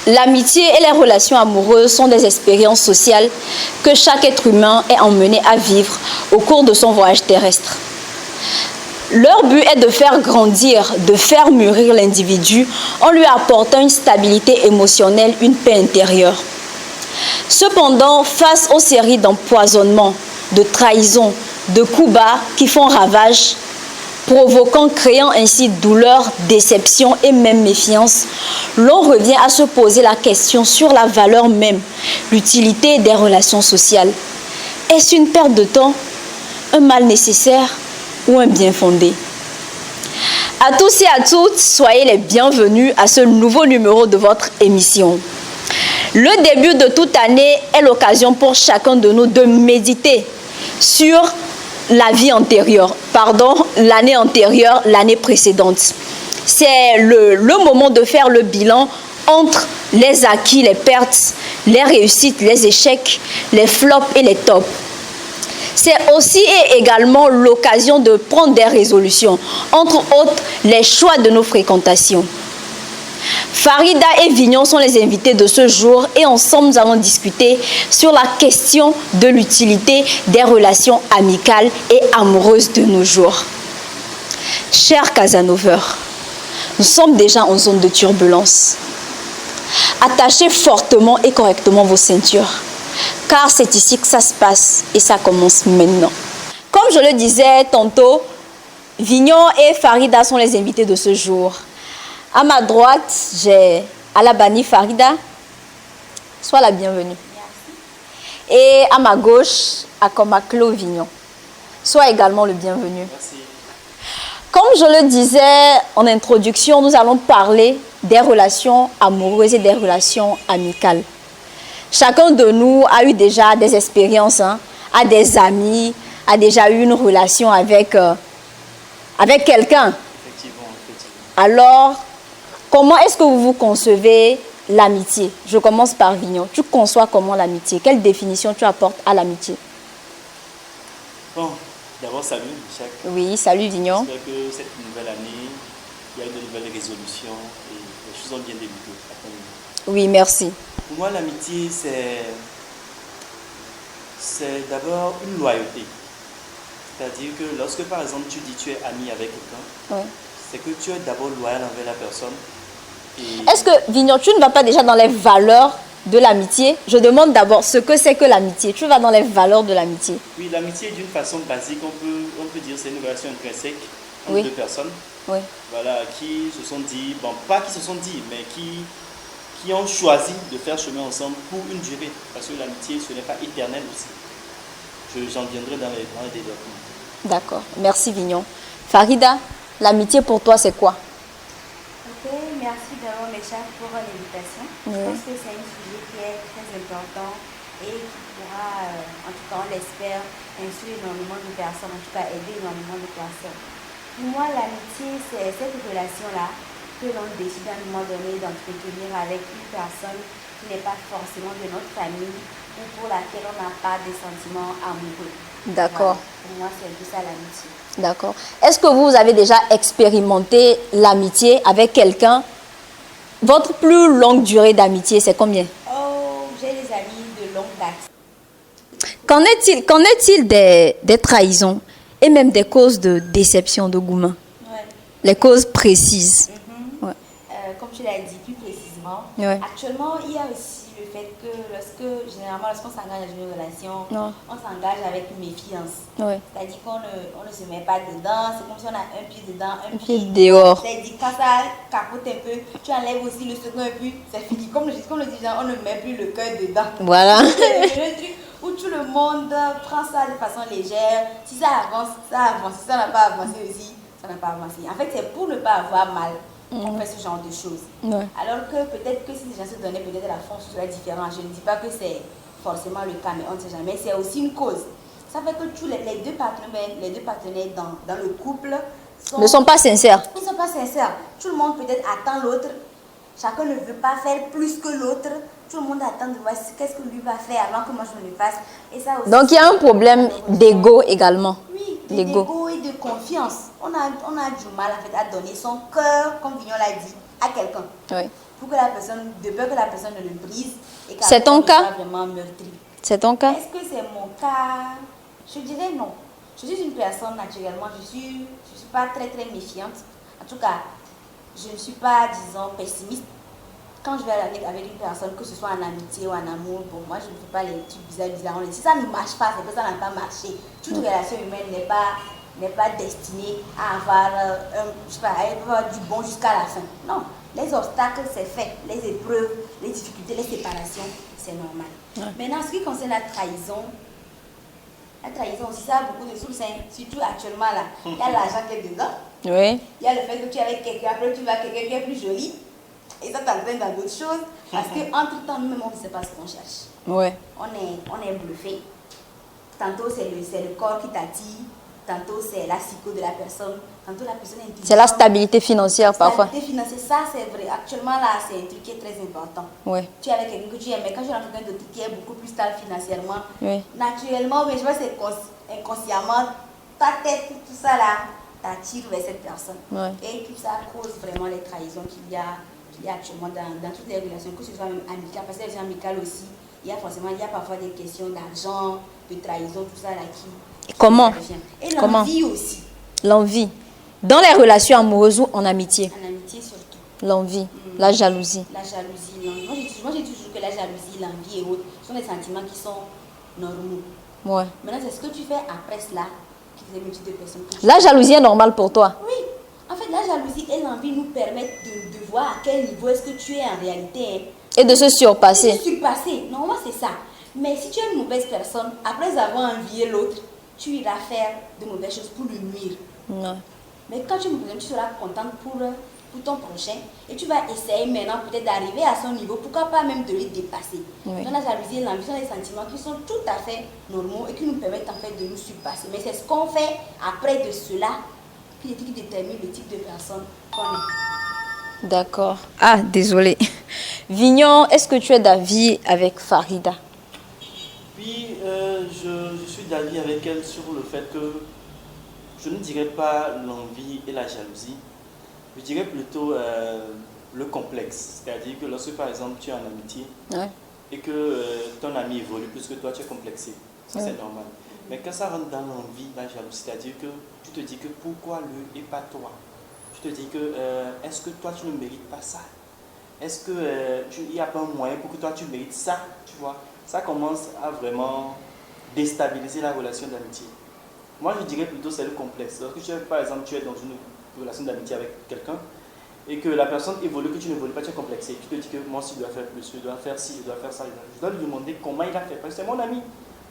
L'amitié et les relations amoureuses sont des expériences sociales que chaque être humain est emmené à vivre au cours de son voyage terrestre. Leur but est de faire grandir, de faire mûrir l'individu en lui apportant une stabilité émotionnelle, une paix intérieure. Cependant, face aux séries d'empoisonnements, de trahisons, de coups bas qui font ravage, créant ainsi douleur, déception et même méfiance, l'on revient à se poser la question sur la valeur même, l'utilité des relations sociales. Est-ce une perte de temps, un mal nécessaire ou un bien fondé? À tous et à toutes, soyez les bienvenus à ce nouveau numéro de votre émission. Le début de toute année est l'occasion pour chacun de nous de méditer sur l'année antérieure, l'année précédente. C'est le moment de faire le bilan entre les acquis, les pertes, les réussites, les échecs, les flops et les tops. C'est aussi et également l'occasion de prendre des résolutions, entre autres les choix de nos fréquentations. Farida et Vignon sont les invités de ce jour et ensemble nous allons discuter sur la question de l'utilité des relations amicales et amoureuses de nos jours. Chers Casanoveurs, nous sommes déjà en zone de turbulence. Attachez fortement et correctement vos ceintures, car c'est ici que ça se passe et ça commence maintenant. Comme je le disais tantôt, Vignon et Farida sont les invités de ce jour. À ma droite, j'ai Alabani Farida. Sois la bienvenue. Merci. Et à ma gauche, Akomaklo Vignon. Sois également le bienvenu. Merci. Comme je le disais en introduction, nous allons parler des relations amoureuses et des relations amicales. Chacun de nous a eu déjà des expériences, a des amis, a déjà eu une relation avec quelqu'un. Effectivement. Alors, comment est-ce que vous concevez l'amitié? Je commence par Vignon. Tu conçois comment l'amitié? Quelle définition tu apportes à l'amitié? Bon, d'abord, salut, Michel. Oui, salut, Vignon. J'espère que cette nouvelle année, il y a eu de nouvelles résolutions et les choses ont bien débuté. Oui, merci. Pour moi, l'amitié, c'est d'abord une loyauté. C'est-à-dire que lorsque, par exemple, tu dis que tu es ami avec quelqu'un, oui, c'est que tu es d'abord loyal envers la personne. Est-ce que, Vignon, tu ne vas pas déjà dans les valeurs de l'amitié? Je demande d'abord ce que c'est que l'amitié. Tu vas dans les valeurs de l'amitié? Oui, l'amitié, d'une façon basique, on peut dire que c'est une relation intrinsèque entre deux personnes. Oui. Voilà, qui se sont dit, bon, pas qui se sont dit, mais qui ont choisi de faire chemin ensemble pour une durée. Parce que l'amitié, ce n'est pas éternel aussi. J'en viendrai dans les développements. D'accord. Merci, Vignon. Farida, l'amitié pour toi, c'est quoi? Ok, merci d'abord, Mécha, pour l'invitation. Je pense que c'est un sujet qui est très important et qui pourra, en tout cas, on l'espère, instruire énormément de personnes, en tout cas, aider énormément de personnes. Pour moi, l'amitié, c'est cette relation-là que l'on décide à un moment donné d'entretenir avec une personne qui n'est pas forcément de notre famille ou pour laquelle on n'a pas des sentiments amoureux. D'accord. Voilà. Pour moi, c'est un peu ça l'amitié. D'accord. Est-ce que vous avez déjà expérimenté l'amitié avec quelqu'un? Votre plus longue durée d'amitié, c'est combien? Oh, j'ai des amis de longue date. Qu'en est-il des trahisons et même des causes de déception de Goumin? Ouais. Les causes précises. Ouais. Comme tu l'as dit plus précisément, actuellement, il y a aussi le fait que généralement, lorsqu'on s'engage dans une relation, on s'engage avec une méfiance. C'est-à-dire qu'on ne se met pas dedans, c'est comme si on a un pied dedans, un pied dehors. C'est-à-dire quand ça capote un peu, tu enlèves aussi le second et puis c'est fini. Comme le dit, on ne met plus le cœur dedans. Voilà. Le truc où tout le monde prend ça de façon légère. Si ça avance, ça avance. Si ça n'a pas avancé aussi, ça n'a pas avancé. En fait, c'est pour ne pas avoir mal. On fait ce genre de choses. Alors que peut-être que si les gens se donnaient peut-être la force, ce serait différent. Je ne dis pas que c'est forcément le cas, mais on ne sait jamais. C'est aussi une cause. Ça fait que tous les deux partenaires dans le couple ne sont pas sincères. Ils ne sont pas sincères. Tout le monde peut-être attend l'autre. Chacun ne veut pas faire plus que l'autre. Tout le monde attend de voir qu'est-ce que lui va faire avant que moi je me le fasse. Et ça aussi, donc il y a un problème d'ego également. Oui, d'ego et de confiance. On a du mal en fait à donner son cœur, comme Vignon l'a dit, à quelqu'un. Oui. Pour que la personne, de peur que la personne ne le brise et qu'elle C'est ton cas? soit vraiment meurtrie. C'est ton cas? Est-ce que c'est mon cas? Je dirais non. Je suis une personne naturellement, je suis pas très très méfiante. En tout cas, je ne suis pas, disons, pessimiste. Quand je vais avec une personne, que ce soit en amitié ou en amour, pour moi, je ne fais pas les trucs bizarres. Si ça ne marche pas, c'est que ça n'a pas marché. Toute relation humaine n'est pas destinée à avoir, du bon jusqu'à la fin. Non, les obstacles, c'est fait. Les épreuves, les difficultés, les séparations, c'est normal. Maintenant, en ce qui concerne la trahison aussi, ça a beaucoup de sources, surtout actuellement là. Il y a l'argent qui est dedans. Oui. Il y a le fait que tu es avec quelqu'un, après tu vas avec quelqu'un qui est plus joli. Et ça t'entraîne dans d'autres choses. Parce qu'entre-temps, nous-mêmes, on ne sait pas ce qu'on cherche. Ouais. On est bluffé. Tantôt, c'est le corps qui t'attire. Tantôt, c'est la psycho de la personne. Tantôt, la personne est intelligente. C'est la stabilité financière parfois. La stabilité financière, ça c'est vrai. Actuellement, là, c'est un truc qui est très important. Ouais. Tu es avec quelqu'un que tu aimes, mais quand tu rencontres quelqu'un d'autre qui est beaucoup plus stable financièrement, Oui. naturellement, mais je vois que c'est inconsciemment, ta tête, tout ça là, t'attire vers cette personne. Ouais. Et tout ça cause vraiment les trahisons qu'il y a actuellement dans toutes les relations, que ce soit même amicales, parce que les relations amicales aussi, il y a parfois des questions d'argent, de trahison, tout ça là qui... Comment? Et l'envie aussi. L'envie. Dans les relations amoureuses ou en amitié? En amitié surtout. L'envie, la jalousie. La jalousie, l'envie. Moi, j'ai toujours que la jalousie, l'envie et autres sont des sentiments qui sont normaux. Ouais. Maintenant, c'est ce que tu fais après cela qui fait multitude de personnes. La jalousie est normale pour toi? Oui. En fait, la jalousie et l'envie nous permettent de voir à quel niveau est-ce que tu es en réalité. Et de se surpasser. Et de se surpasser. Normalement, c'est ça. Mais si tu es une mauvaise personne, après avoir envié l'autre, tu iras faire de mauvaises choses pour le nuire. Ouais. Mais quand tu me présentes, tu seras contente pour ton prochain et tu vas essayer maintenant peut-être d'arriver à son niveau, pourquoi pas même de le dépasser. Oui. Donc la jalousie et l'envie sont des sentiments qui sont tout à fait normaux et qui nous permettent en fait de nous surpasser. Mais c'est ce qu'on fait après de cela qui détermine le type de personne qu'on est. D'accord. Ah, désolé. Vignon, est-ce que tu es d'avis avec Farida? Oui, je suis d'avis avec elle sur le fait que je ne dirais pas l'envie et la jalousie, je dirais plutôt le complexe. C'est-à-dire que lorsque par exemple tu es en amitié et que ton ami évolue plus que toi, tu es complexé. Ça c'est normal. Mais quand ça rentre dans l'envie, la jalousie, c'est-à-dire que tu te dis que pourquoi lui et pas toi? Tu te dis que est-ce que toi tu ne mérites pas ça? Est-ce qu'il n'y a pas un moyen pour que toi tu mérites ça? Tu vois, ça commence à vraiment déstabiliser la relation d'amitié. Moi je dirais plutôt c'est le complexe. Lorsque par exemple tu es dans une relation d'amitié avec quelqu'un et que la personne évolue, que tu n'évolues pas, tu es complexé. Tu te dis que moi si je dois faire plus, je dois faire ci, je dois faire ça. Je dois lui demander comment il a fait, parce que c'est mon ami.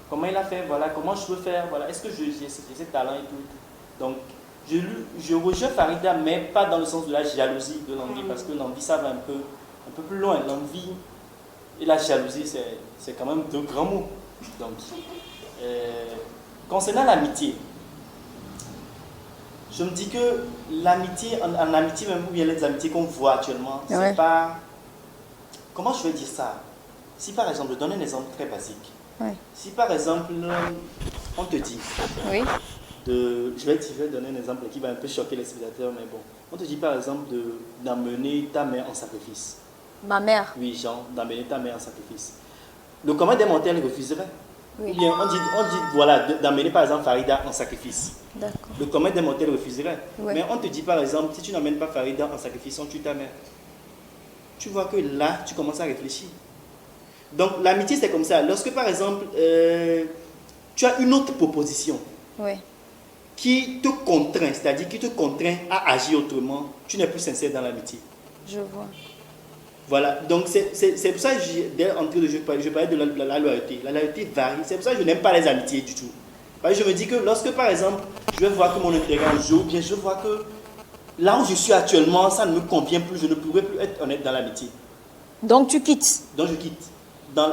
Comment il a fait, voilà, comment je peux faire, voilà, est-ce que j'ai ce talent et tout. Donc, je rejoins Farida, mais pas dans le sens de la jalousie, de l'envie, parce que l'envie, ça va un peu plus loin. L'envie et la jalousie, c'est quand même deux grands mots. Donc, concernant l'amitié, je me dis que l'amitié, en amitié même, ou bien les amitiés qu'on voit actuellement, c'est pas... Comment je vais dire ça? Si par exemple, je donne un exemple très basique. Si par exemple, on te dit, je vais donner un exemple qui va un peu choquer les spectateurs, mais bon, on te dit par exemple d'amener ta mère en sacrifice. Ma mère? Oui, Jean, d'amener ta mère en sacrifice. Le commun des mortels refuserait. Oui. Bien, on dit voilà, d'amener par exemple Farida en sacrifice. D'accord. Le commun des mortels refuserait. Oui. Mais on te dit par exemple, si tu n'amènes pas Farida en sacrifice, on tue ta mère. Tu vois que là, tu commences à réfléchir. Donc l'amitié c'est comme ça. Lorsque par exemple tu as une autre proposition qui te contraint, c'est-à-dire qui te contraint à agir autrement, tu n'es plus sincère dans l'amitié. Je vois. Voilà, donc c'est pour ça que dès l'entrée de jeu, je parlais de la loyauté. La loyauté varie, c'est pour ça que je n'aime pas les amitiés du tout. Parce que je me dis que lorsque par exemple je vais voir que mon intérêt en jeu, ou bien je vois que là où je suis actuellement, ça ne me convient plus, je ne pourrais plus être honnête dans l'amitié. Donc tu quittes? Donc je quitte. Dans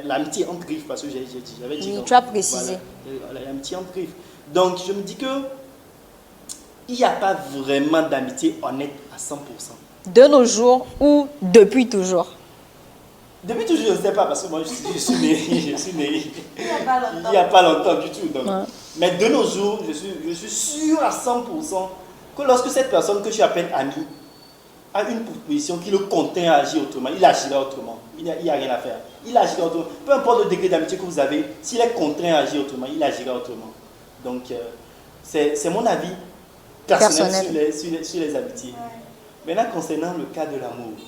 l'amitié entre griffes, parce que j'avais dit. Oui, tu as précisé. Voilà, l'amitié entre griffes. Donc je me dis que il n'y a pas vraiment d'amitié honnête à 100%. De nos jours ou depuis toujours? Depuis toujours, je ne sais pas, parce que moi je suis né Il n'y a pas longtemps du tout. Donc. Mais de nos jours, je suis sûr à 100% que lorsque cette personne que tu appelles amie a une proposition qui le contraint à agir autrement, il agira autrement. Il n'y a rien à faire. Il agira autrement. Peu importe le degré d'amitié que vous avez, s'il est contraint à agir autrement, il agira autrement. Donc, c'est mon avis personnel sur les amitiés. Maintenant, concernant le cas de l'amour,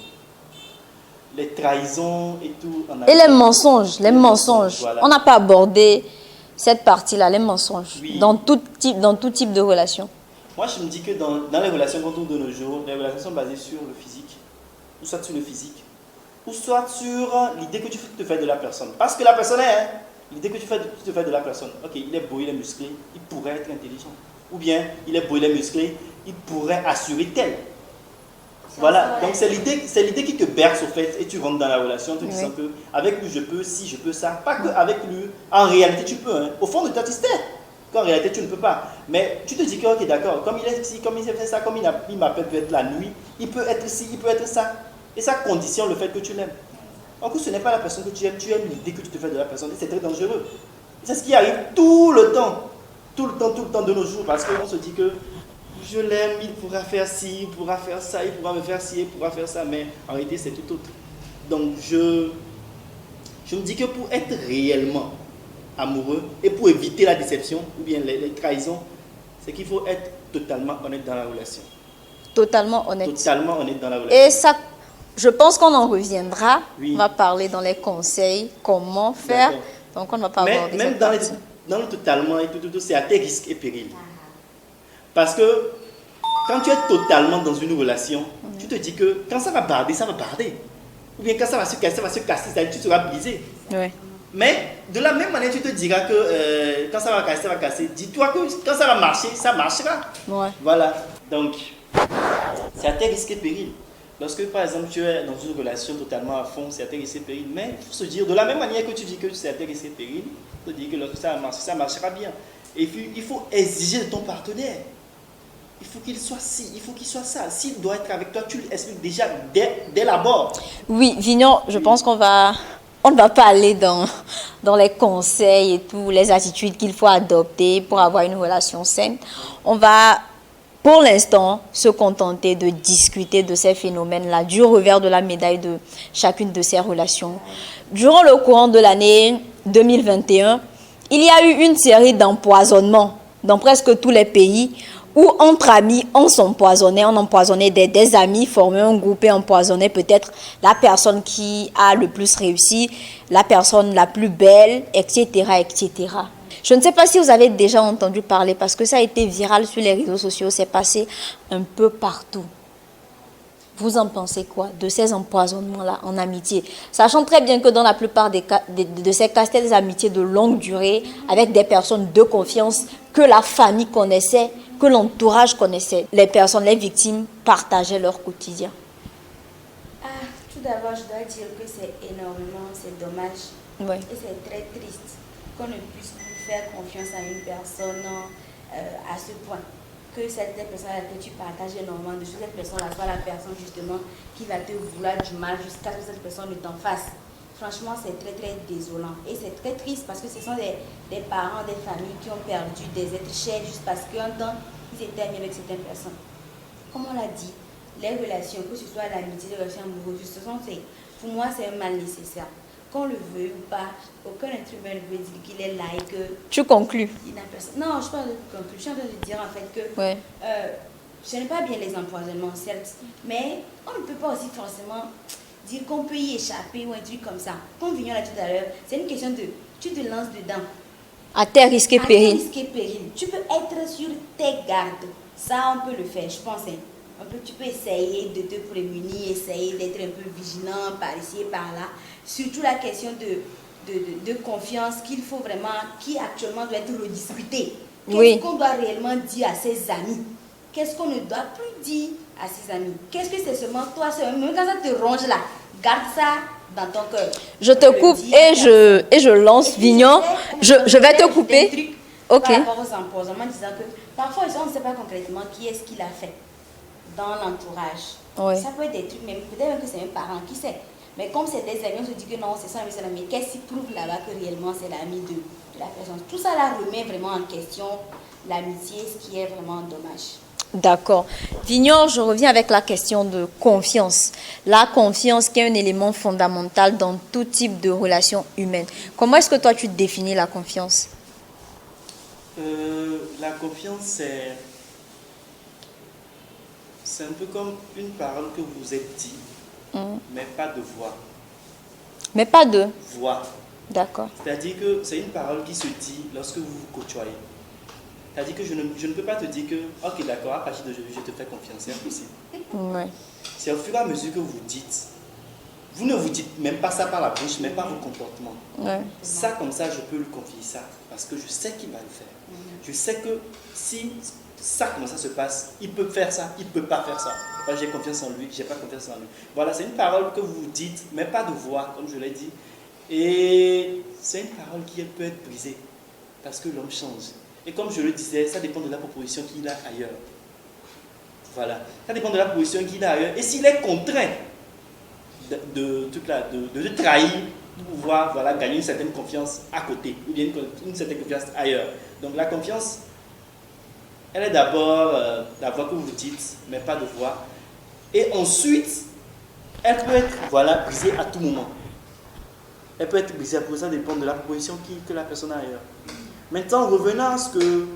les trahisons et tout. Et les mensonges, Voilà. On n'a pas abordé cette partie-là, les mensonges, oui. dans tout type de relation. Moi, je me dis que dans les relations qu'on trouve de nos jours, les relations sont basées sur le physique, ou soit sur le physique, ou soit sur l'idée que tu te fais de la personne. Parce que la personne est, l'idée que tu te fais de la personne. Ok, il est beau, il est musclé, il pourrait être intelligent. Ou bien, il est beau, il est musclé, il pourrait assurer tel. Voilà, donc c'est l'idée qui te berce au fait, et tu rentres dans la relation, tu te dis un peu, avec lui je peux, si je peux ça. Pas qu'avec lui, en réalité tu peux. Hein. Au fond de toi, tu sais qu'en réalité tu ne peux pas. Mais tu te dis que, ok, d'accord, comme il est ici, comme il fait ça, comme il m'appelle peut-être la nuit, il peut être ci, il peut être ça. Et ça conditionne le fait que tu l'aimes. En plus, ce n'est pas la personne que tu aimes l'idée que tu te fais de la personne, et c'est très dangereux. C'est ce qui arrive tout le temps de nos jours, parce qu'on se dit que je l'aime, il pourra faire ci, il pourra faire ça, il pourra me faire ci, il pourra faire ça, mais en réalité c'est tout autre. Donc je me dis que pour être réellement amoureux et pour éviter la déception ou bien les trahisons, c'est qu'il faut être totalement honnête dans la relation. Totalement honnête. Totalement honnête dans la relation. Et ça, je pense qu'on en reviendra. Oui. On va parler dans les conseils, comment faire. Donc on ne va pas aborder même dans le totalement et tout, c'est à tes risques et périls. Parce que quand tu es totalement dans une relation, tu te dis que quand ça va barder, ça va barder. Ou bien quand ça va se casser, tu seras brisé. Ouais. Mais de la même manière, tu te diras que quand ça va casser, ça va casser. Dis-toi que quand ça va marcher, ça marchera. Ouais. Voilà. Donc, c'est à tes risques et périls. Lorsque, par exemple, tu es dans une relation totalement à fond, c'est à tes risques et périls. Mais il faut se dire, de la même manière que tu dis que c'est à tes risques et périls, il faut te dire que lorsque ça va marcher, ça marchera bien. Et puis, il faut exiger de ton partenaire. Il faut qu'il soit ci, il faut qu'il soit ça. S'il doit être avec toi, tu lui expliques déjà dès l'abord. Oui, Vignon, je pense on ne va pas aller dans les conseils et tout, les attitudes qu'il faut adopter pour avoir une relation saine. On va, pour l'instant, se contenter de discuter de ces phénomènes-là, du revers de la médaille de chacune de ces relations. Durant le courant de l'année 2021, il y a eu une série d'empoisonnements dans presque tous les pays où entre amis, on empoisonnait des amis, formait un groupe et empoisonnait peut-être la personne qui a le plus réussi, la personne la plus belle, etc., etc. Je ne sais pas si vous avez déjà entendu parler parce que ça a été viral sur les réseaux sociaux, c'est passé un peu partout. Vous en pensez quoi de ces empoisonnements-là en amitié? Sachant très bien que dans la plupart des cas, de ces cas, c'était des amitiés de longue durée avec des personnes de confiance que la famille connaissait, que l'entourage connaissait. Les personnes, les victimes partageaient leur quotidien. Tout d'abord, je dois dire que c'est énormément, c'est dommage. Oui. Et c'est très triste qu'on ne puisse plus faire confiance à une personne à ce point. Que cette personne à laquelle tu partages énormément de choses, cette personne-là soit la personne justement qui va te vouloir du mal jusqu'à ce que cette personne ne t'en fasse. Franchement, c'est très très désolant. Et c'est très triste parce que ce sont des parents, des familles qui ont perdu des êtres chers juste parce qu'un temps, ils étaient amis avec certaines personnes. Comme on l'a dit, les relations, que ce soit l'amitié, les relations amoureuses, pour moi, c'est un mal nécessaire. Qu'on le veuille ou pas, aucun être humain ne veut dire qu'il est là et que... Tu conclus? Non, je ne suis pas en train de conclure. Je suis en train de dire en fait que ce n'est pas bien les empoisonnements, certes, mais on ne peut pas aussi forcément dire qu'on peut y échapper ou un truc comme ça. Comme Vignon l'a dit tout à l'heure, c'est une question de... Tu te lances dedans. À tes risques et périls. À tes risques et périls. Tu peux être sur tes gardes. Ça, on peut le faire, je pense. Tu peux essayer de te prémunir, essayer d'être un peu vigilant par ici et par là. Surtout la question de confiance qu'il faut vraiment, qui actuellement doit être rediscutée. Qu'est-ce qu'on doit réellement dire à ses amis? Qu'est-ce qu'on ne doit plus dire à ses amis? Qu'est-ce que c'est seulement toi, même quand ça te ronge là, garde ça dans ton cœur. Je te coupe et je lance Vignon. Je vais te couper. Ok. Par rapport aux empoisonnements, disant que parfois on ne sait pas concrètement qui est-ce qui l'a fait dans l'entourage. Oui. Ça peut être des trucs, même peut-être même que c'est un parent qui sait. Mais comme c'est des amis, on se dit que non, c'est ça, mais c'est l'ami. Qu'est-ce qui prouve là-bas que réellement c'est l'ami de la personne? Tout ça là remet vraiment en question l'amitié, ce qui est vraiment dommage. D'accord. Vignon, je reviens avec la question de confiance. La confiance qui est un élément fondamental dans tout type de relation humaine. Comment est-ce que toi, tu définis la confiance? La confiance, c'est un peu comme une parole que vous vous êtes dit, mais pas de voix. Mais pas de voix. D'accord. C'est-à-dire que c'est une parole qui se dit lorsque vous vous côtoyez. C'est-à-dire que je ne peux pas te dire que, ok, d'accord, à partir d'aujourd'hui, je te fais confiance, c'est impossible. Ouais. C'est au fur et à mesure que vous dites. Vous ne vous dites même pas ça par la bouche, mais par vos comportements. Ouais. Ça, comme ça, je peux lui confier ça, parce que je sais qu'il va le faire. Je sais que si ça, comment ça se passe, il peut faire ça, il ne peut pas faire ça. Enfin, j'ai confiance en lui, j'ai pas confiance en lui. Voilà, c'est une parole que vous dites, mais pas de voix, comme je l'ai dit. Et c'est une parole qui peut être brisée, parce que l'homme change. Et comme je le disais, ça dépend de la proposition qu'il a ailleurs. Voilà, ça dépend de la proposition qu'il a ailleurs. Et s'il est contraint de trahir pour pouvoir, voilà, gagner une certaine confiance à côté, ou bien une certaine confiance ailleurs. Donc la confiance, elle est d'abord la voix que vous dites, mais pas de voix. Et ensuite, elle peut être, voilà, brisée à tout moment. Elle peut être brisée, ça dépend de la proposition que la personne a ailleurs. Maintenant, revenons à ce que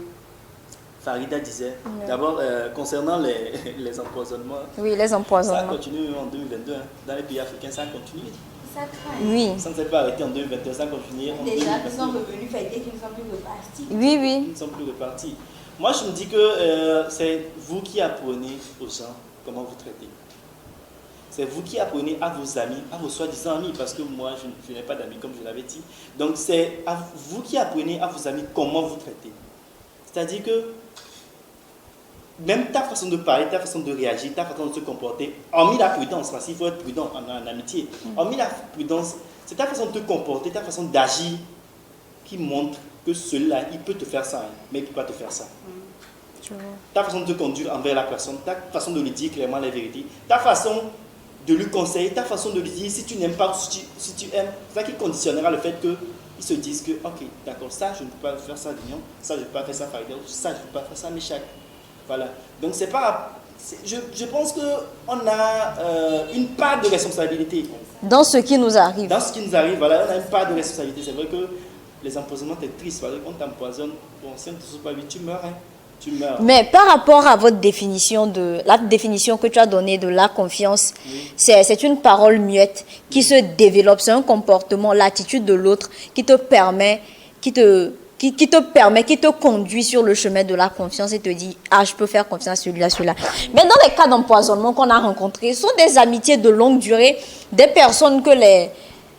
Farida disait. D'abord, concernant les empoisonnements. Oui, les empoisonnements. Ça continue en 2022. Hein. Dans les pays africains, ça continue. Ça craint. Oui. Ça ne s'est pas arrêté en 2021, ça continue en 2022. Déjà, ils sont revenus fêter qu'ils ne sont plus repartis. Oui, oui. Ils ne sont plus repartis. Moi, je me dis que c'est vous qui apprenez aux gens comment vous traiter. C'est vous qui apprenez à vos amis, à vos soi-disant amis, parce que moi, je n'ai pas d'amis, comme je l'avais dit. Donc, c'est à vous qui apprenez à vos amis comment vous traiter. C'est-à-dire que même ta façon de parler, ta façon de réagir, ta façon de se comporter, hormis la prudence, parce qu'il faut être prudent en amitié, hormis la prudence, c'est ta façon de te comporter, ta façon d'agir qui montre que celui-là, il peut te faire ça, hein, mais il ne peut pas te faire ça. Ta façon de te conduire envers la personne, ta façon de lui dire clairement la vérité, ta façon de lui conseiller, ta façon de lui dire si tu n'aimes pas, si tu aimes, c'est ça qui conditionnera le fait qu'ils se disent que, ok, d'accord, ça je ne peux pas faire ça, Dignon, ça je ne peux pas faire ça, Farida, ça je ne peux pas faire ça, Méchac. Voilà. Donc c'est pas. Je pense qu'on a une part de responsabilité. Dans ce qui nous arrive. Dans ce qui nous arrive, voilà, on a une part de responsabilité. C'est vrai que les empoisonnements, c'est triste. Parce qu'on t'empoisonne, bon, si on ne te souffre pas vite, tu meurs. Hein. Tu meurs. Mais par rapport à votre définition, la définition que tu as donnée de la confiance, oui. C'est une parole muette qui se développe. C'est un comportement, l'attitude de l'autre qui te permet, qui te conduit sur le chemin de la confiance et te dit, ah, je peux faire confiance à celui-là, celui-là. Mais dans les cas d'empoisonnement qu'on a rencontrés, ce sont des amitiés de longue durée, des personnes que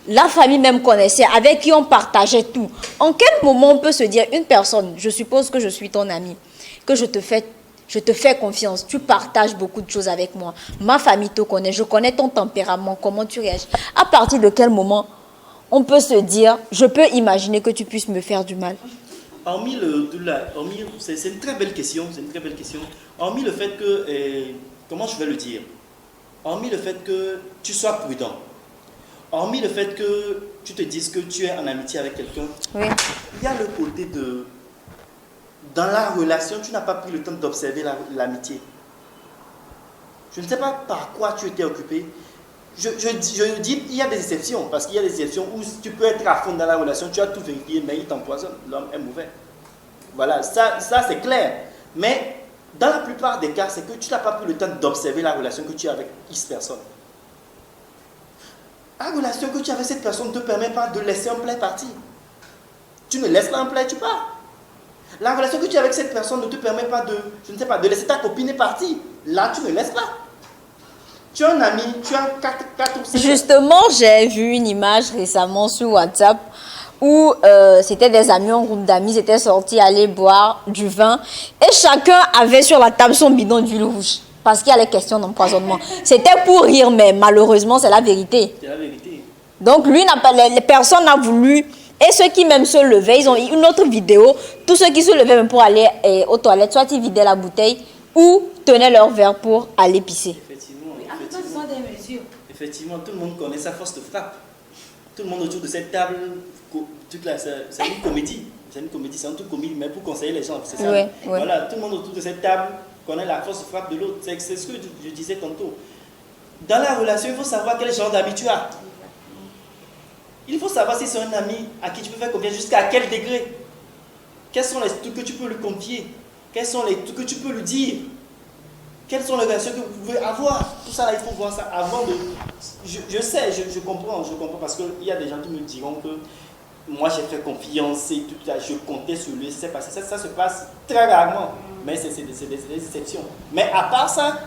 la famille même connaissait, avec qui on partageait tout. En quel moment on peut se dire, une personne, je suppose que je suis ton ami, que je te fais confiance, tu partages beaucoup de choses avec moi, ma famille te connaît, je connais ton tempérament, comment tu réagis. À partir de quel moment on peut se dire, je peux imaginer que tu puisses me faire du mal? C'est une très belle question, Hormis le fait que, comment je vais le dire? Hormis le fait que tu sois prudent, hormis le fait que tu te dises que tu es en amitié avec quelqu'un, oui. Il y a le côté de, dans la relation, tu n'as pas pris le temps d'observer l'amitié. Je ne sais pas par quoi tu étais occupé. Je dis, il y a des exceptions, parce qu'il y a des exceptions où tu peux être à fond dans la relation, tu as tout vérifié, mais il t'empoisonne, l'homme est mauvais. Voilà, ça c'est clair. Mais dans la plupart des cas, c'est que tu n'as pas pris le temps d'observer la relation que tu as avec X personne. La relation que tu as avec cette personne ne te permet pas de laisser un plaid partir. Tu ne laisses pas un plaid, tu pars. La relation que tu as avec cette personne ne te permet pas de, je ne sais pas, de laisser ta copine partir. Là, tu ne laisses pas. Tu as un ami, tu as 4 ou 5. Justement, j'ai vu une image récemment sur WhatsApp où c'était des amis, un groupe d'amis, ils étaient sortis aller boire du vin et chacun avait sur la table son bidon d'huile rouge parce qu'il y a les questions d'empoisonnement. C'était pour rire, mais malheureusement, c'est la vérité. C'est la vérité. Donc, lui, les personnes n'ont voulu. Et ceux qui même se levaient, ils ont eu une autre vidéo. Tous ceux qui se levaient même pour aller aux toilettes, soit ils vidaient la bouteille ou tenaient leur verre pour aller pisser. Effectivement, tout le monde connaît sa force de frappe. Tout le monde autour de cette table, c'est une comédie. C'est une comédie, c'est un truc comique, mais pour conseiller les gens, c'est ça. Oui, voilà, tout le monde autour de cette table connaît la force de frappe de l'autre. C'est ce que je disais tantôt. Dans la relation, il faut savoir quel genre d'amis tu as. Il faut savoir si c'est un ami à qui tu peux faire confiance, jusqu'à quel degré. Quels sont les trucs que tu peux lui confier? Quels sont les trucs que tu peux lui dire? Quelles sont les relations que vous pouvez avoir? Tout ça, là, il faut voir ça avant de... Je sais, je comprends, parce qu'il y a des gens qui me diront que moi, j'ai fait confiance et tout ça, je comptais sur lui, ça se passe très rarement, mais c'est des exceptions. Mais à part ça,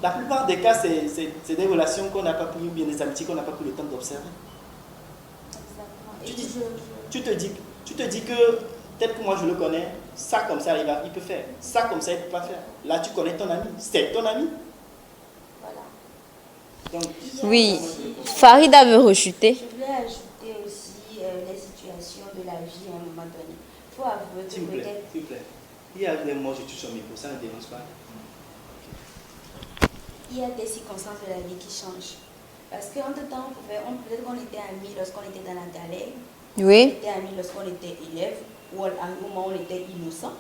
la plupart des cas, c'est des relations qu'on n'a pas pris, ou bien des amitiés qu'on n'a pas pris le temps d'observer. Tu te dis que peut-être que moi je le connais, ça comme ça il peut faire, ça comme ça il ne peut pas faire. Là tu connais ton ami, c'est ton ami. Voilà. Donc, oui, Farida veut rechuter. Je voulais ajouter aussi les situations de la vie à un moment donné. Il faut avouer que peut-être... S'il vous plaît. Il y a des mots, je touche au micro, ça ne dénonce pas. Il y a des circonstances de la vie qui changent. Parce qu'entre-temps, peut-être qu'on était amis lorsqu'on était dans la galère. Oui. On était amis lorsqu'on était élève, ou à un moment on était innocent.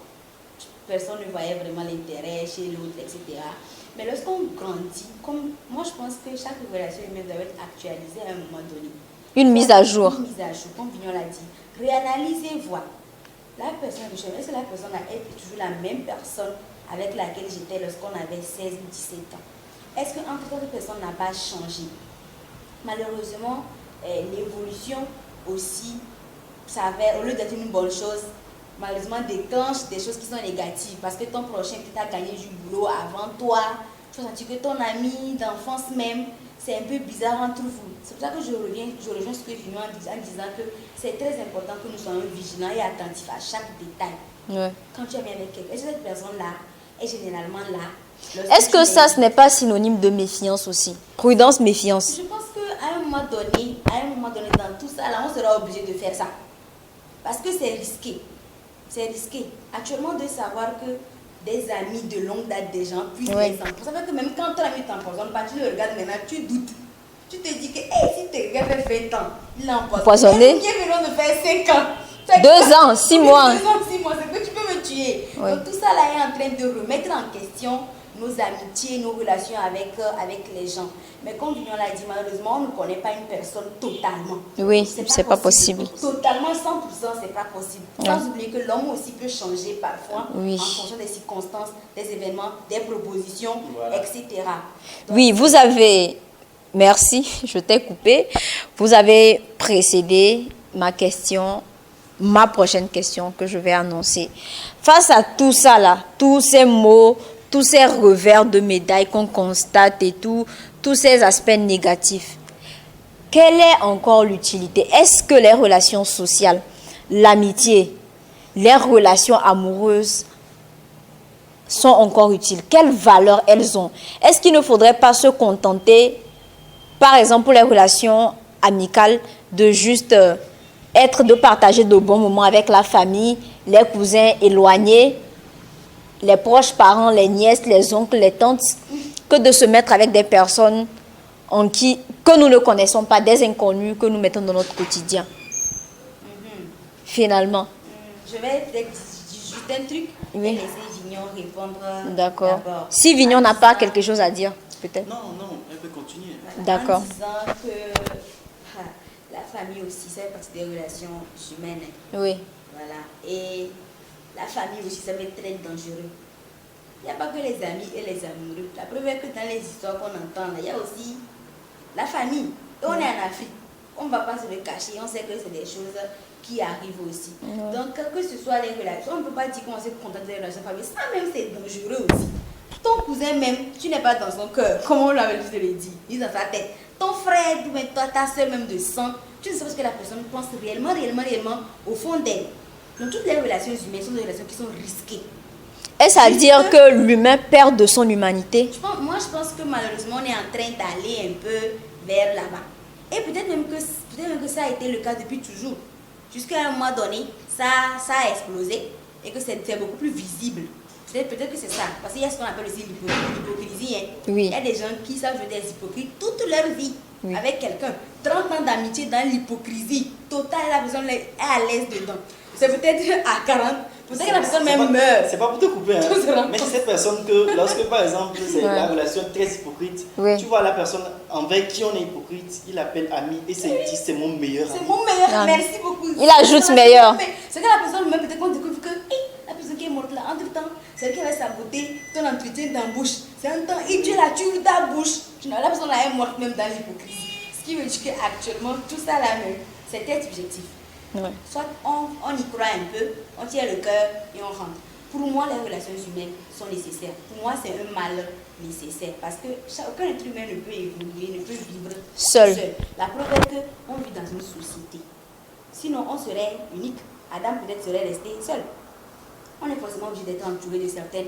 Personne ne voyait vraiment l'intérêt chez l'autre, etc. Mais lorsqu'on grandit, moi je pense que chaque relation humaine doit être actualisée à un moment donné. Une mise à jour. Une mise à jour, comme Vignon l'a dit. Réanalyser, voir. La personne que j'aime, est-ce que la personne est toujours la même personne avec laquelle j'étais lorsqu'on avait 16 ou 17 ans? Est-ce qu'entre temps, cette personne n'a pas changé? Malheureusement, l'évolution aussi, au lieu d'être une bonne chose, malheureusement déclenche des choses qui sont négatives. Parce que ton prochain qui t'a gagné du boulot avant toi, tu as senti que ton ami d'enfance même, c'est un peu bizarre entre vous. C'est pour ça que je rejoins ce que je dis en disant que c'est très important que nous soyons vigilants et attentifs à chaque détail. Ouais. Quand tu es bien avec quelqu'un, est-ce que cette personne-là est généralement là? Est-ce que ça, ce n'est pas synonyme de méfiance aussi? Prudence, méfiance. Je pense qu'à un moment donné, dans tout ça, là, on sera obligé de faire ça. Parce que c'est risqué. C'est risqué. Actuellement, de savoir que des amis de longue date des gens puissent les empoisonner. Ça veut dire que même quand ton ami t'empoisonne pas, tu le regardes maintenant, tu doutes. Tu te dis que si tes gars fait 20 ans, il l'a empoisonné. Il est venu de faire 5 ans. 2 ans, 6 mois. 2 ans, 6 mois, c'est que tu peux me tuer. Oui. Donc tout ça là est en train de remettre en question nos amitiés, nos relations avec les gens. Mais comme Vignon l'a dit, malheureusement, on ne connaît pas une personne totalement. Oui, c'est pas possible. Totalement, 100%, c'est pas possible. Sans oublier que l'homme aussi peut changer parfois en fonction des circonstances, des événements, des propositions, etc. Donc, oui, vous avez... Merci, je t'ai coupé. Vous avez précédé ma prochaine question que je vais annoncer. Face à tout ça là, tous ces mots, tous ces revers de médaille qu'on constate et tous ces aspects négatifs, quelle est encore l'utilité? Est-ce que les relations sociales, l'amitié, les relations amoureuses sont encore utiles? Quelle valeur elles ont? Est-ce qu'il ne faudrait pas se contenter, par exemple pour les relations amicales, de juste de partager de bons moments avec la famille, les cousins éloignés, les proches parents, les nièces, les oncles, les tantes, que de se mettre avec des personnes que nous ne connaissons pas, des inconnus que nous mettons dans notre quotidien. Finalement. Je vais juste un truc et laisser Vignon répondre. D'accord. Si Vignon n'a pas quelque chose à dire, peut-être. Non, elle peut continuer. D'accord. En disant que la famille aussi, ça fait partie des relations humaines. Oui. Voilà. Et la famille aussi, ça peut être très dangereux. Il n'y a pas que les amis et les amoureux. La preuve est que dans les histoires qu'on entend, il y a aussi la famille. Et on est en Afrique. On ne va pas se le cacher. On sait que c'est des choses qui arrivent aussi. Donc, que ce soit les relations, on ne peut pas dire qu'on se contente des relations famille. Ça même, c'est dangereux aussi. Ton cousin même, tu n'es pas dans son cœur, comme on l'avait juste dit, il est dans sa tête. Ton frère, toi, ta soeur même de sang, tu ne sais pas ce que la personne pense réellement au fond d'elle. Donc toutes les relations humaines sont des relations qui sont risquées. Est-ce à dire que l'humain perd de son humanité? Moi, je pense que malheureusement, on est en train d'aller un peu vers là-bas. Et peut-être même que ça a été le cas depuis toujours. Jusqu'à un moment donné, ça a explosé et que c'est beaucoup plus visible. Peut-être que c'est ça. Parce qu'il y a ce qu'on appelle aussi l'hypocrisie. Hein. Oui. Il y a des gens qui savent jouer des hypocrites toute leur vie avec quelqu'un. 30 ans d'amitié dans l'hypocrisie totale, la personne est à l'aise dedans. C'est peut-être à 40 Peut-être que la personne même meurt. C'est pas pour te couper, hein. Mais c'est cette personne que, lorsque par exemple, c'est la relation très hypocrite, tu vois la personne envers qui on est hypocrite, il appelle ami et il dit c'est mon meilleur ami. C'est mon meilleur, merci beaucoup. Il ajoute meilleur. C'est que la personne même, peut-être qu'on découvre que la personne qui est morte là, entre temps, c'est elle qui va saboter ton entretien d'embauche. C'est un temps, et Dieu la tue ta bouche. La personne là est morte même dans l'hypocrisie. Ce qui veut dire qu'actuellement, tout ça là même, c'est très subjectif. Ouais. Soit on y croit un peu, on tient le cœur et on rentre. Pour moi, les relations humaines sont nécessaires. Pour moi, c'est un mal nécessaire parce que aucun être humain ne peut évoluer, ne peut vivre seul. La preuve est qu'on vit dans une société. Sinon, on serait unique. Adam peut-être serait resté seul. On est forcément obligé d'être entouré de certaines,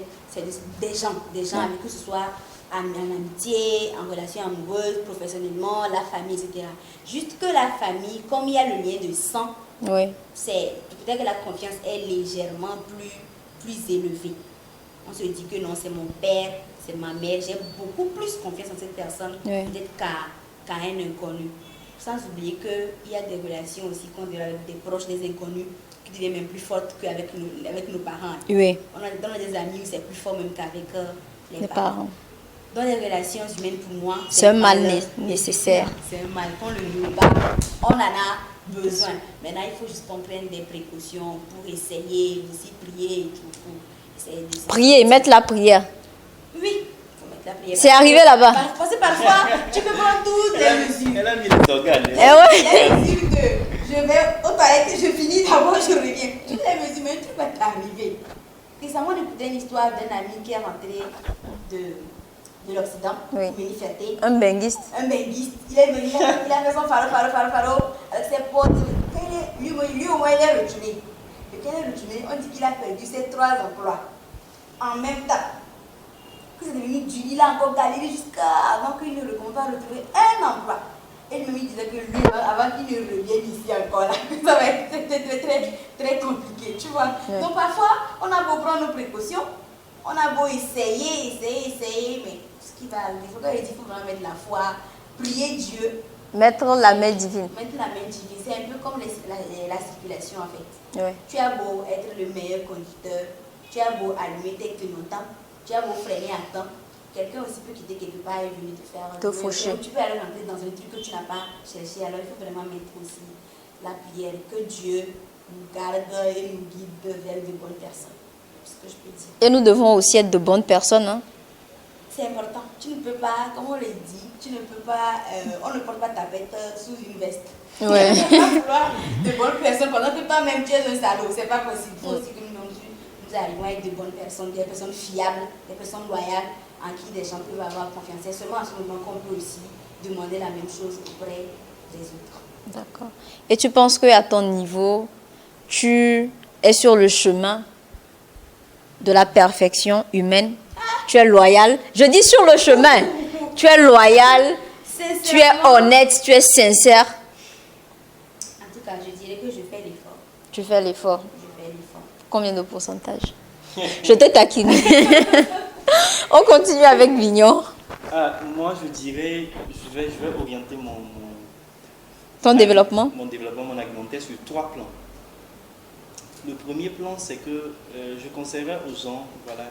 des gens avec que ce soit en amitié, en relation amoureuse, professionnellement, la famille, etc. Juste que la famille, comme il y a le lien de sang, c'est peut-être que la confiance est légèrement plus élevée. On se dit que non, c'est mon père, c'est ma mère, j'ai beaucoup plus confiance en cette personne peut-être qu'à un inconnu. Sans oublier qu'il y a des relations aussi qu'on a avec des proches, des inconnus, qui deviennent même plus fortes qu'avec nos parents. Oui. On a des amis où c'est plus fort même qu'avec les parents. Dans les relations humaines, pour moi, c'est un mal nécessaire. C'est un mal. Qu'on le veut pas, on en a besoin. Maintenant, il faut juste qu'on prenne des précautions pour essayer, aussi prier et tout. Pour essayer de prier, mettre la prière. Oui, il faut mettre la prière. C'est arrivé là-bas. Parce que parfois, tu peux prendre toutes les mesures. Elle a mis les organes. Les mesures de je vais aux toilettes, je finis d'abord, je reviens. Toutes les mesures, mais tout va t'arriver. Récemment, on écoutait une histoire d'un ami qui est rentré de l'Occident, pour venir fêter. Un benguiste. Il est venu, il a fait son faro avec ses potes. Lui au moins, il est retourné. Et quand il est retourné, on dit qu'il a perdu ses 3 emplois en même temps. Que c'est devenu dur, il a encore galéré jusqu'à avant qu'il ne recommence à retrouver un emploi. Et lui disait que lui, avant qu'il ne revienne ici encore, là, ça va être très, très compliqué, tu vois. Donc parfois, on a beau prendre nos précautions, on a beau essayer, mais ce qui va arriver, il faut vraiment mettre la foi, prier Dieu. Mettre la main divine. Mettre la main divine, c'est un peu comme la circulation en fait. Tu as beau être le meilleur conducteur, tu as beau allumer tes clignotants, tu as beau freiner à temps, quelqu'un aussi peut quitter quelque part et venir te faire te faucher. Tu peux aller rentrer dans un truc que tu n'as pas cherché, alors il faut vraiment mettre aussi la prière, que Dieu nous garde et nous guide vers de bonnes personnes. C'est ce que je peux dire. Et nous devons aussi être de bonnes personnes. Hein? C'est important. Tu ne peux pas, comme on le dit, tu ne peux pas, on ne porte pas ta bête sous une veste. Ouais. Tu ne peux pas vouloir de bonnes personnes pendant que toi-même tu es un salaud. C'est pas possible. Il faut aussi que nous arrivons à être de bonnes personnes, des personnes fiables, des personnes loyales, en qui des gens peuvent avoir confiance. C'est seulement à ce moment qu'on peut aussi demander la même chose auprès des autres. D'accord. Et tu penses qu'à ton niveau, tu es sur le chemin de la perfection humaine? Tu es loyal. Je dis sur le chemin. Tu es loyal. Tu es honnête. Tu es sincère. En tout cas, je dirais que je fais l'effort. Tu fais l'effort. Je fais l'effort. Combien de pourcentage? Je te taquine. On continue avec Vignon. Moi, je dirais, je vais orienter ton développement. Mon développement, mon argumentaire sur 3 plans. Le premier plan, c'est que je conseillerais aux gens, voilà,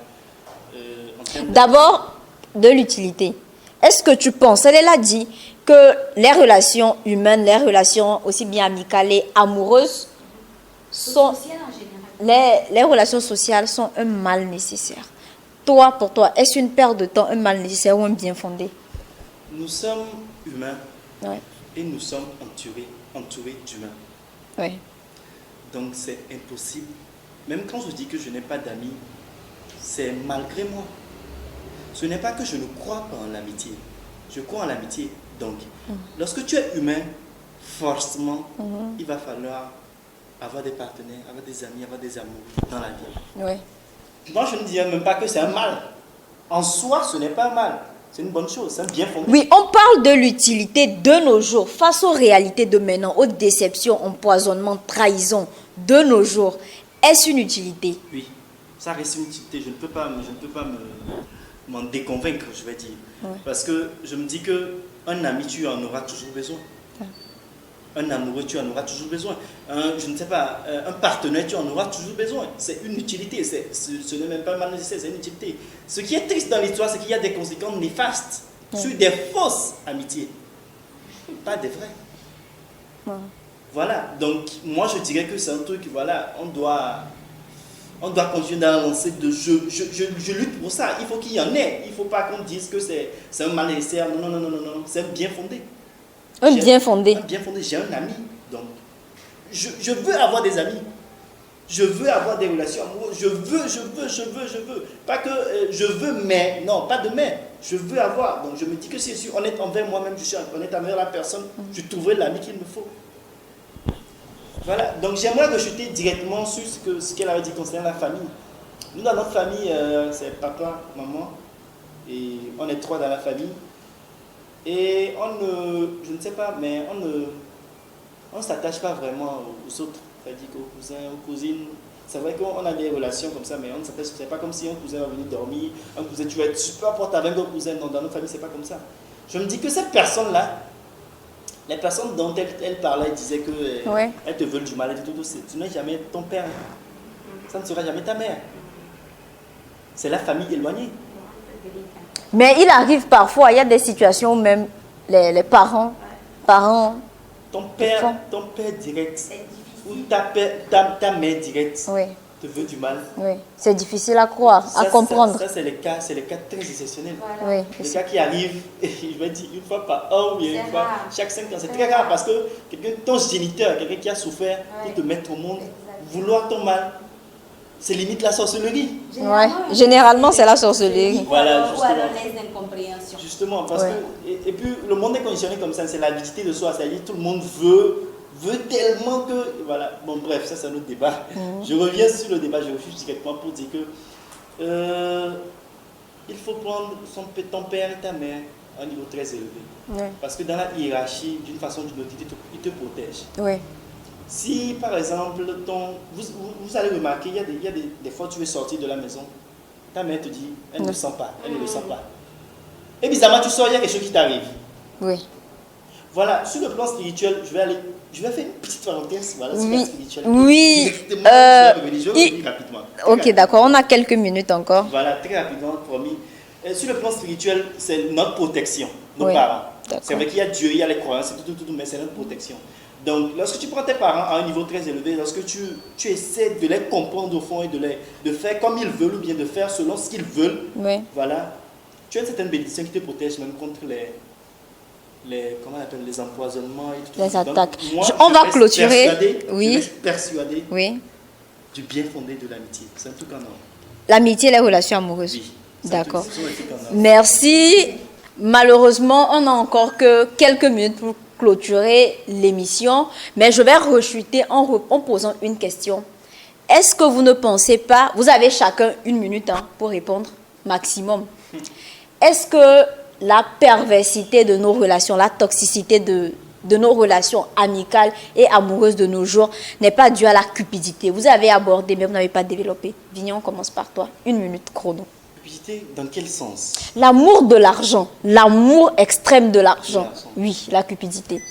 d'abord, de l'utilité. Est-ce que tu penses, elle a dit que les relations humaines, les relations aussi bien amicales et amoureuses, sont, les relations sociales sont un mal nécessaire. Toi, pour toi, est-ce une perte de temps, un mal nécessaire ou un bien fondé? Nous sommes humains et nous sommes entourés d'humains. Oui. Donc c'est impossible. Même quand je dis que je n'ai pas d'amis, c'est malgré moi. Ce n'est pas que je ne crois pas en l'amitié. Je crois en l'amitié. Donc, lorsque tu es humain, forcément, il va falloir avoir des partenaires, avoir des amis, avoir des amours dans la vie. Oui. Moi, je ne dirais même pas que c'est un mal. En soi, ce n'est pas un mal. C'est une bonne chose, c'est un bien fondé. Oui, on parle de l'utilité de nos jours, face aux réalités de maintenant, aux déceptions, empoisonnements, trahisons de nos jours. Est-ce une utilité? Oui, ça reste une utilité. Je ne peux pas m'en déconvaincre, je vais dire. Oui. Parce que je me dis qu'un ami, tu en auras toujours besoin. Un amoureux, tu en auras toujours besoin. Je ne sais pas, un partenaire, tu en auras toujours besoin. C'est une utilité, ce n'est même pas mal nécessaire, c'est une utilité. Ce qui est triste dans l'histoire, c'est qu'il y a des conséquences néfastes sur des fausses amitiés, pas des vraies. Voilà, donc moi je dirais que c'est un truc, voilà, on doit continuer dans la lancée de je lutte pour ça. Il faut qu'il y en ait. Il ne faut pas qu'on dise que c'est un mal nécessaire. Non, non, non, non, non, c'est un bien fondé. Un bien fondé. Un bien fondé. J'ai un ami. Donc, je veux avoir des amis. Je veux avoir des relations amoureuses. Je veux. Pas que je veux, mais. Non, pas de mais. Je veux avoir. Donc, je me dis que si je suis honnête envers moi-même, je suis honnête envers la personne, je trouverai l'ami qu'il me faut. Voilà, donc j'aimerais rechuter directement sur ce qu'elle avait dit concernant la famille. Nous, dans notre famille, c'est papa, maman, et on est 3 dans la famille. Et je ne sais pas, mais on ne s'attache pas vraiment aux autres, c'est-à-dire qu'aux cousins, aux cousines. C'est vrai qu'on a des relations comme ça, mais on ne s'attache pas. C'est pas comme si un cousin va venir dormir, un cousin, tu vas être super pote avec un cousin. Dans notre famille, c'est pas comme ça. Je me dis que cette personne-là, les personnes dont elle parlait, elle disait qu'elles te veulent du mal, tu n'es jamais ton père. Ça ne sera jamais ta mère. C'est la famille éloignée. Mais il arrive parfois, il y a des situations où même les parents... Ton père direct, ou ta mère directe te veut du mal. Oui, c'est difficile à croire, à comprendre. Ça c'est les cas très exceptionnels. Voilà. Oui, les cas qui arrivent, je vais dire une fois par an ou bien une fois chaque 5 ans. C'est très rare parce que ton géniteur, quelqu'un qui a souffert pour te mettre au monde, vouloir ton mal, c'est limite la sorcellerie. Généralement c'est la sorcellerie. Voilà, justement. Ou alors les incompréhensions. Justement, parce que, et puis le monde est conditionné comme ça, c'est l'avidité de soi, c'est-à-dire tout le monde veut tellement que, voilà, bon bref, ça c'est un autre débat. Je reviens sur le débat, je refuse directement pour dire que il faut prendre ton père et ta mère à un niveau très élevé. Parce que dans la hiérarchie, d'une façon ou d'une autre, il te protège. Si par exemple, vous allez remarquer, il y a des fois tu veux sortir de la maison, ta mère te dit, elle ne le sent pas, elle ne le sent pas. Et bizarrement, tu sors, il y a quelque chose qui t'arrive. Voilà, sur le plan spirituel, je vais faire une petite parenthèse. Voilà, sur le plan spirituel. Je vais revenir rapidement. Ok, d'accord, on a quelques minutes encore. Voilà, très rapidement, promis. Sur le plan spirituel, c'est notre protection, nos parents. C'est vrai qu'il y a Dieu, il y a les croyances, tout, mais c'est notre protection. Donc, lorsque tu prends tes parents à un niveau très élevé, lorsque tu essaies de les comprendre au fond et de faire comme ils veulent ou bien de faire selon ce qu'ils veulent, voilà, tu as une certaine bénédiction qui te protège même contre comment on appelle, les empoisonnements et tout. Les attaques. Donc, moi, on va clôturer. Je reste persuadé du bien fondé de l'amitié. C'est un truc en or. L'amitié et les relations amoureuses. Oui. D'accord. Merci. Malheureusement, on n'a encore que quelques minutes pour clôturer l'émission, mais je vais rechuter en posant une question. Est-ce que vous ne pensez pas, vous avez chacun 1 minute pour répondre, maximum. Est-ce que la perversité de nos relations, la toxicité de nos relations amicales et amoureuses de nos jours n'est pas due à la cupidité? Vous avez abordé, mais vous n'avez pas développé. Vignon, on commence par toi. 1 minute chrono. Cupidité, dans quel sens? L'amour de l'argent, l'amour extrême de l'argent. Oui, la cupidité.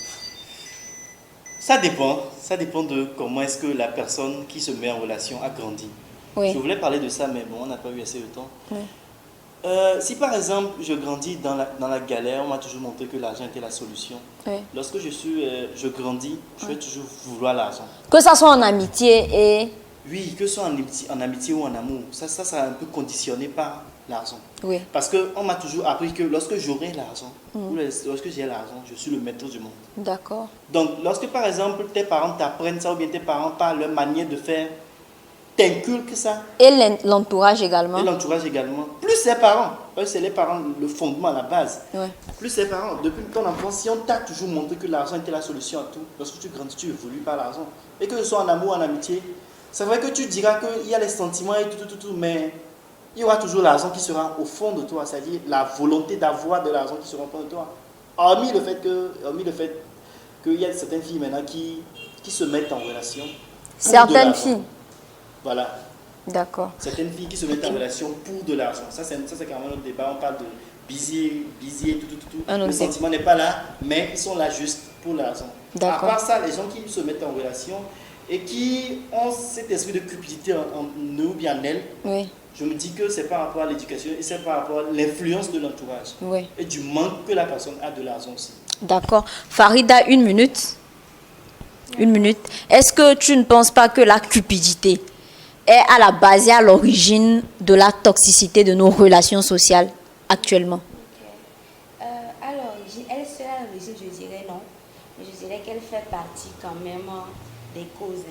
Ça dépend de comment est-ce que la personne qui se met en relation a grandi. Je voulais parler de ça, mais bon, on n'a pas eu assez de temps. Si par exemple, je grandis dans la galère, on m'a toujours montré que l'argent était la solution. Lorsque je grandis, je vais toujours vouloir l'argent. Que ça soit en amitié et... Oui, que ce soit en amitié ou en amour, ça sera un peu conditionné par l'argent. Parce qu'on m'a toujours appris que lorsque j'aurai l'argent, ou lorsque j'ai l'argent, je suis le maître du monde. D'accord. Donc, lorsque par exemple, tes parents t'apprennent ça, ou bien tes parents, par leur manière de faire, t'inculquent ça. Et l'entourage également. Et l'entourage également. Plus ses parents, c'est les parents, le fondement à la base. Plus ses parents, depuis ton enfance, si on t'a toujours montré que l'argent était la solution à tout, lorsque tu grandis, tu évolues par l'argent. Et que ce soit en amour, en amitié, c'est vrai que tu diras qu'il y a les sentiments et tout, mais il y aura toujours l'argent qui sera au fond de toi, c'est-à-dire la volonté d'avoir de l'argent qui sera au fond de toi. Hormis le fait qu'il y a certaines filles maintenant qui se mettent en relation. Certaines filles. Voilà. D'accord. Certaines filles qui se mettent en relation pour de l'argent. Ça, c'est carrément notre débat. On parle de bisier, tout. Le sentiment n'est pas là, mais ils sont là juste pour l'argent. À D'accord. part ça, les gens qui se mettent en relation et qui ont cet esprit de cupidité en eux ou bien en elles, Oui. je me dis que c'est par rapport à l'éducation et c'est par rapport à l'influence de l'entourage. Oui. Et du manque que la personne a de l'argent aussi. D'accord. Farida, 1 minute. 1 minute. Est-ce que tu ne penses pas que la cupidité est à la base et à l'origine de la toxicité de nos relations sociales actuellement? À l'origine, elle seule à l'origine, je dirais non. Mais je dirais qu'elle fait partie quand même des causes.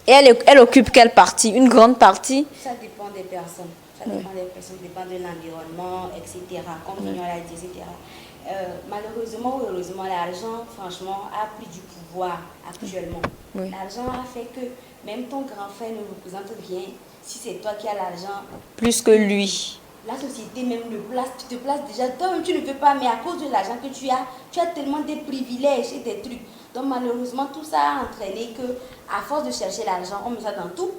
Et elle occupe quelle partie? Une grande partie? Ça dépend des personnes. Ça dépend des personnes, ça dépend de l'environnement, etc. Comme Vignon l'a dit, etc. Malheureusement ou heureusement, l'argent, franchement, a pris du pouvoir actuellement. Oui. L'argent a fait que même ton grand frère ne représente rien. Si c'est toi qui as l'argent, Plus que lui. la société même le place, tu te places déjà. Toi-même, tu ne peux pas, mais à cause de l'argent que tu as tellement des privilèges et des trucs. Donc malheureusement, tout ça a entraîné que, à force de chercher l'argent, on met ça dans tout.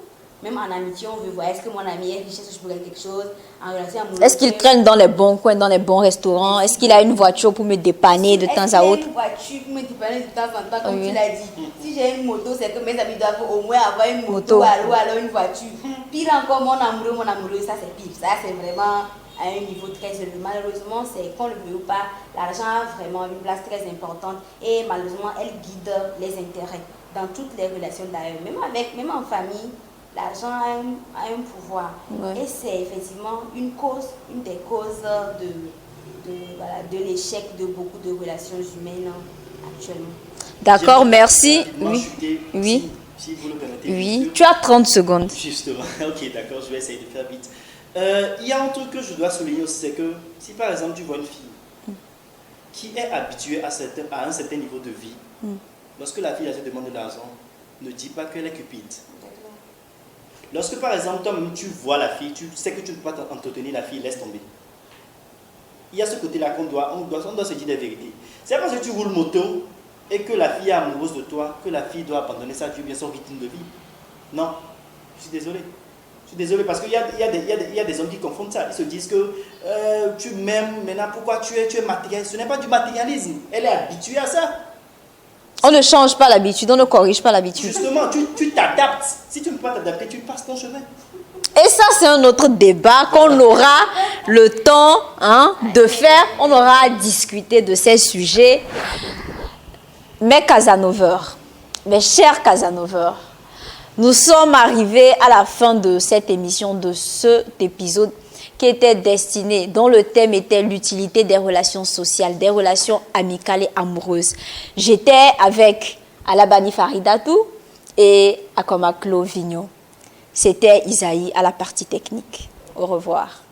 Même en amitié, on veut voir est-ce que mon ami est riche, est-ce que je pourrais quelque chose. En relation amoureuse. Est-ce qu'il traîne dans les bons coins, dans les bons restaurants? Est-ce qu'il a une voiture pour me dépanner de temps à autre? Est-ce qu'il a une voiture pour me dépanner de temps en temps, comme Oui. tu l'as dit? Si j'ai une moto, c'est que mes amis doivent au moins avoir une Moto. moto ou alors une voiture. Pire encore, mon amoureux, ça c'est pire. Ça c'est vraiment à un niveau très élevé. Malheureusement, c'est qu'on le veut ou pas, l'argent a vraiment une place très importante et malheureusement, elle guide les intérêts dans toutes les relations d'ailleurs. Même en famille, l'argent a un pouvoir. Ouais. Et c'est effectivement une des causes de l'échec de beaucoup de relations humaines actuellement. D'accord, merci. Moi, Oui. chuter, Oui. si vous le permettez. Oui. bien sûr. Tu as 30 secondes. Justement, ok, d'accord, je vais essayer de faire vite. Il y a un truc que je dois souligner aussi, c'est que si par exemple tu vois une fille qui est habituée à un certain niveau de vie, lorsque la fille elle te demande de l'argent, ne dis pas qu'elle est cupide. Lorsque par exemple toi-même tu vois la fille, tu sais que tu ne peux pas entretenir la fille, laisse tomber. Il y a ce côté-là qu'on doit se dire des vérités. C'est parce que tu roules moto et que la fille est amoureuse de toi, que la fille doit abandonner sa vie ou bien son rythme de vie. Non, je suis désolé. Je suis désolé parce qu'il y a des hommes qui confondent ça. Ils se disent que tu m'aimes, maintenant pourquoi tu es matérialiste. Ce n'est pas du matérialisme. Elle est habituée à ça. On ne change pas l'habitude, on ne corrige pas l'habitude. Justement, tu t'adaptes. Si tu ne peux pas t'adapter, tu passes ton chemin. Et ça, c'est un autre débat qu'on aura le temps de faire. On aura à discuter de ces sujets. Mes Casanovers, mes chers Casanovers, nous sommes arrivés à la fin de cette émission, de cet épisode qui était destiné, dont le thème était l'utilité des relations sociales, des relations amicales et amoureuses. J'étais avec Alabani Faridatou et Akomaklo Vignon. C'était Isaïe à la partie technique. Au revoir.